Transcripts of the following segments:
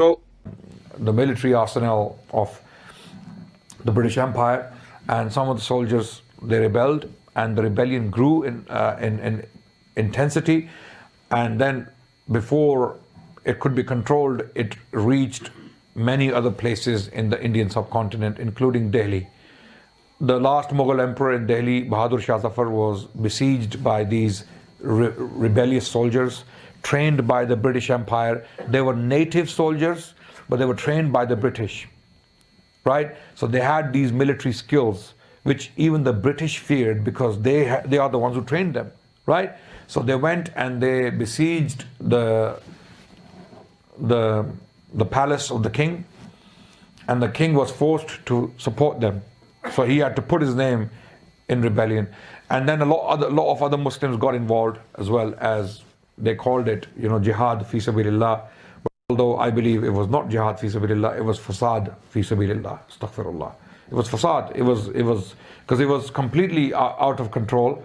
So the military arsenal of the British Empire, and some of the soldiers, they rebelled, and the rebellion grew in intensity, and then before it could be controlled, it reached many other places in the Indian subcontinent, including Delhi. The last Mughal emperor in Delhi, Bahadur Shah Zafar, was besieged by these rebellious soldiers trained by the British Empire. They were native soldiers, but they were trained by the British, right? So they had these military skills, which even the British feared, because they are the ones who trained them, right? So they went and they besieged the palace of the king, and the king was forced to support them. So he had to put his name in rebellion. And then a lot of other Muslims got involved, as well, as they called it, jihad fi sabilillah. But although I believe it was not jihad fi sabilillah, it was fasad fi sabilillah. Astaghfirullah. It was fasad. It was because it was completely out of control.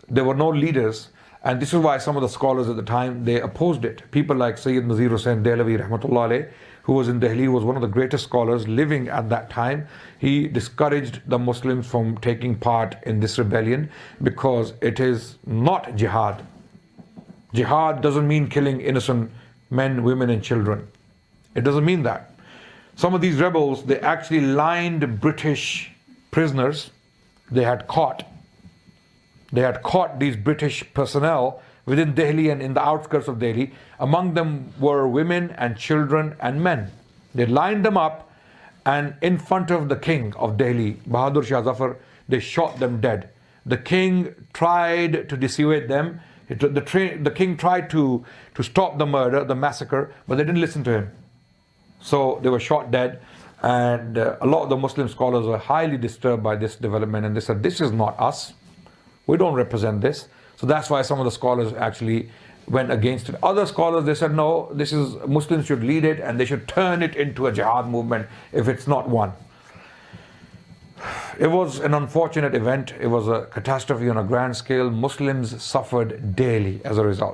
There were no leaders. And this is why some of the scholars at the time, they opposed it. People like Sayyid Nazir Hussain Dehlavi, rahmatullah alayh, who was in Delhi, was one of the greatest scholars living at that time. He discouraged the Muslims from taking part in this rebellion because it is not jihad. Jihad doesn't mean killing innocent men, women and children. It doesn't mean that. Some of these rebels, they actually lined British prisoners they had caught. They had caught these British personnel within Delhi and in the outskirts of Delhi. Among them were women and children and men. They lined them up, and in front of the king of Delhi, Bahadur Shah Zafar, they shot them dead. The king tried to dissuade them. The king tried to stop the murder, the massacre, but they didn't listen to him. So they were shot dead. And a lot of the Muslim scholars were highly disturbed by this development, and they said, this is not us. We don't represent this. So that's why some of the scholars actually went against it. Other scholars, they said, no, this is, Muslims should lead it and they should turn it into a jihad movement if it's not one. It was an unfortunate event. It was a catastrophe on a grand scale. Muslims suffered daily as a result.